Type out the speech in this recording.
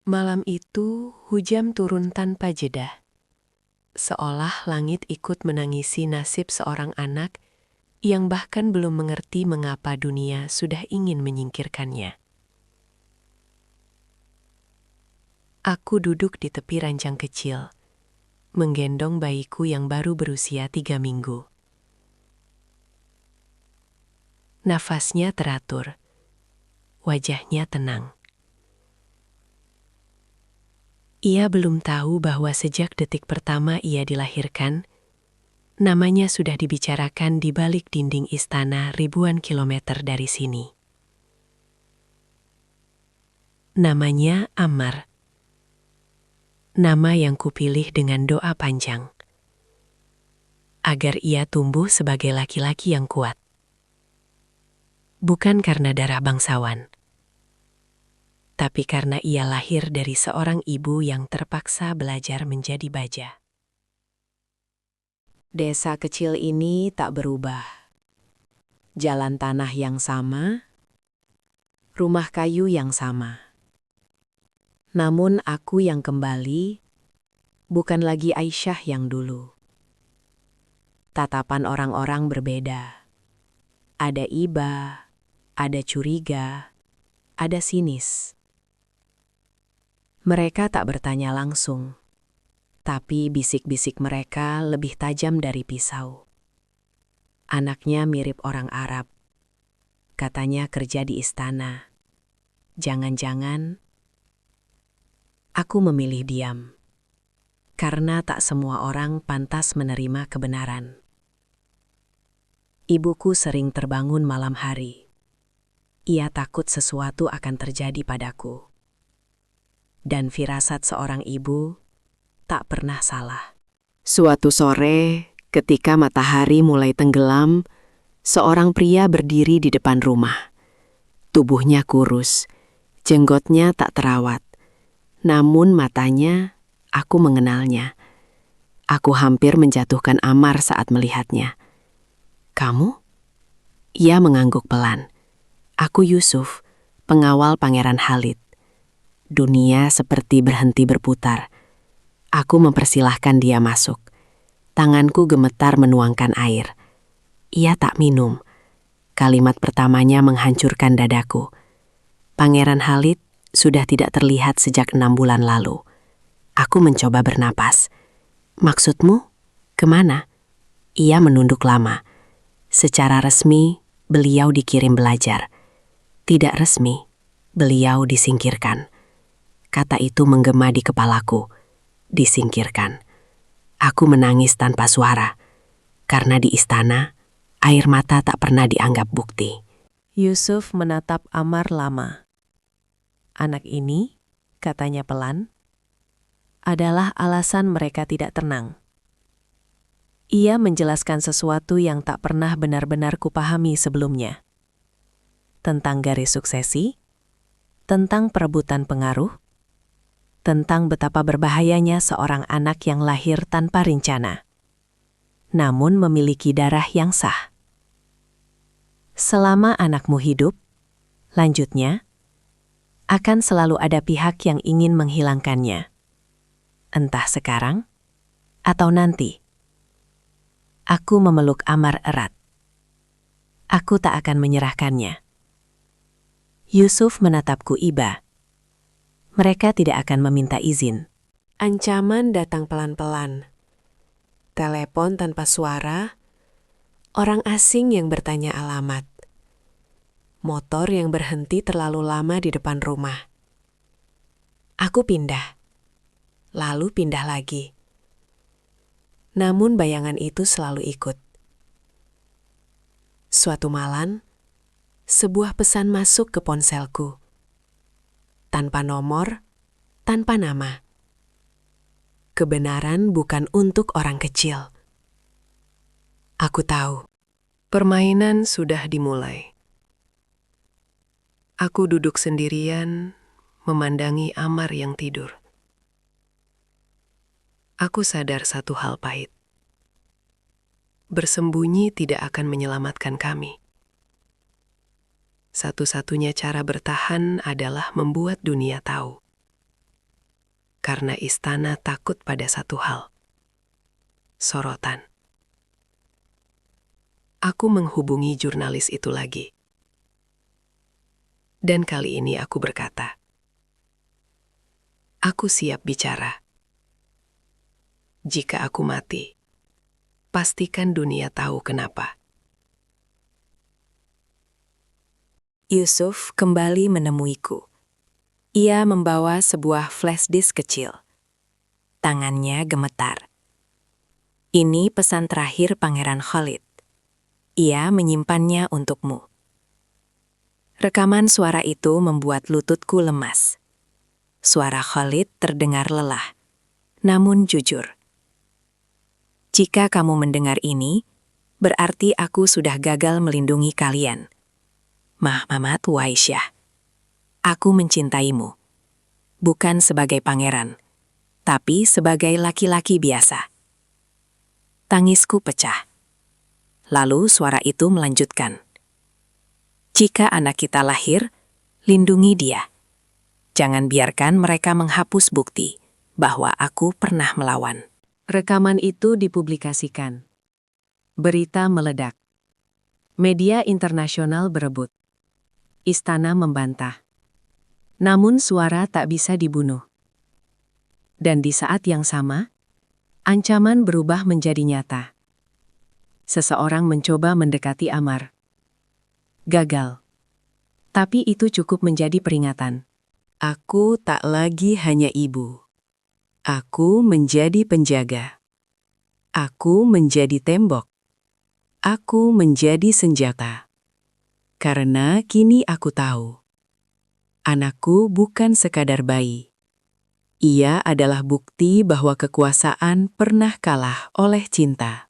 Malam itu, hujan turun tanpa jeda. Seolah langit ikut menangisi nasib seorang anak yang bahkan belum mengerti mengapa dunia sudah ingin menyingkirkannya. Aku duduk di tepi ranjang kecil, menggendong bayiku yang baru berusia 3 minggu. Nafasnya teratur, wajahnya tenang. Ia belum tahu bahwa sejak detik pertama ia dilahirkan, namanya sudah dibicarakan di balik dinding istana ribuan kilometer dari sini. Namanya Ammar. Nama yang kupilih dengan doa panjang. Agar ia tumbuh sebagai laki-laki yang kuat. Bukan karena darah bangsawan, tapi karena ia lahir dari seorang ibu yang terpaksa belajar menjadi baja. Desa kecil ini tak berubah. Jalan tanah yang sama, rumah kayu yang sama. Namun aku yang kembali, bukan lagi Aisyah yang dulu. Tatapan orang-orang berbeda. Ada iba, ada curiga, ada sinis. Mereka tak bertanya langsung, tapi bisik-bisik mereka lebih tajam dari pisau. Anaknya mirip orang Arab. Katanya kerja di istana. Jangan-jangan aku memilih diam. Karena tak semua orang pantas menerima kebenaran. Ibuku sering terbangun malam hari. Ia takut sesuatu akan terjadi padaku. Dan firasat seorang ibu tak pernah salah. Suatu sore, ketika matahari mulai tenggelam, seorang pria berdiri di depan rumah. Tubuhnya kurus, jenggotnya tak terawat. Namun matanya, aku mengenalnya. Aku hampir menjatuhkan Ammar saat melihatnya. Kamu? Ia mengangguk pelan. Aku Yusuf, pengawal Pangeran Khalid. Dunia seperti berhenti berputar. Aku mempersilahkan dia masuk. Tanganku gemetar menuangkan air. Ia tak minum. Kalimat pertamanya menghancurkan dadaku. Pangeran Khalid sudah tidak terlihat sejak 6 bulan lalu. Aku mencoba bernapas. Maksudmu? Kemana? Ia menunduk lama. Secara resmi, beliau dikirim belajar. Tidak resmi, beliau disingkirkan. Kata itu menggema di kepalaku. Disingkirkan. Aku menangis tanpa suara. Karena di istana, air mata tak pernah dianggap bukti. Yusuf menatap Ammar lama. Anak ini, katanya pelan, adalah alasan mereka tidak tenang. Ia menjelaskan sesuatu yang tak pernah benar-benar kupahami sebelumnya. Tentang garis suksesi, tentang perebutan pengaruh, tentang betapa berbahayanya seorang anak yang lahir tanpa rencana, namun memiliki darah yang sah. Selama anakmu hidup, lanjutnya, akan selalu ada pihak yang ingin menghilangkannya. Entah sekarang, atau nanti. Aku memeluk Ammar erat. Aku tak akan menyerahkannya. Yusuf menatapku iba. Mereka tidak akan meminta izin. Ancaman datang pelan-pelan. Telepon tanpa suara, orang asing yang bertanya alamat. Motor yang berhenti terlalu lama di depan rumah. Aku pindah. Lalu pindah lagi. Namun bayangan itu selalu ikut. Suatu malam, sebuah pesan masuk ke ponselku. Tanpa nomor, tanpa nama. Kebenaran bukan untuk orang kecil. Aku tahu. Permainan sudah dimulai. Aku duduk sendirian, memandangi Ammar yang tidur. Aku sadar satu hal pahit. Bersembunyi tidak akan menyelamatkan kami. Satu-satunya cara bertahan adalah membuat dunia tahu. karena istana takut pada satu hal. Sorotan. Aku menghubungi jurnalis itu lagi. Dan kali ini aku berkata, aku siap bicara. Jika aku mati, pastikan dunia tahu kenapa. Yusuf kembali menemuiku. Ia membawa sebuah flash disk kecil. Tangannya gemetar. Ini pesan terakhir Pangeran Khalid. Ia menyimpannya untukmu. Rekaman suara itu membuat lututku lemas. Suara Khalid terdengar lelah, namun jujur. Jika kamu mendengar ini, berarti aku sudah gagal melindungi kalian. Muhammad Waisyah, aku mencintaimu. Bukan sebagai pangeran, tapi sebagai laki-laki biasa. Tangisku pecah. Lalu suara itu melanjutkan. Jika anak kita lahir, lindungi dia. Jangan biarkan mereka menghapus bukti bahwa aku pernah melawan. Rekaman itu dipublikasikan. Berita meledak. Media internasional berebut. Istana membantah. Namun suara tak bisa dibunuh. Dan di saat yang sama, ancaman berubah menjadi nyata. Seseorang mencoba mendekati Ammar. Gagal. Tapi itu cukup menjadi peringatan. Aku tak lagi hanya ibu. Aku menjadi penjaga. Aku menjadi tembok. Aku menjadi senjata. Karena kini aku tahu. Anakku bukan sekadar bayi. Ia adalah bukti bahwa kekuasaan pernah kalah oleh cinta.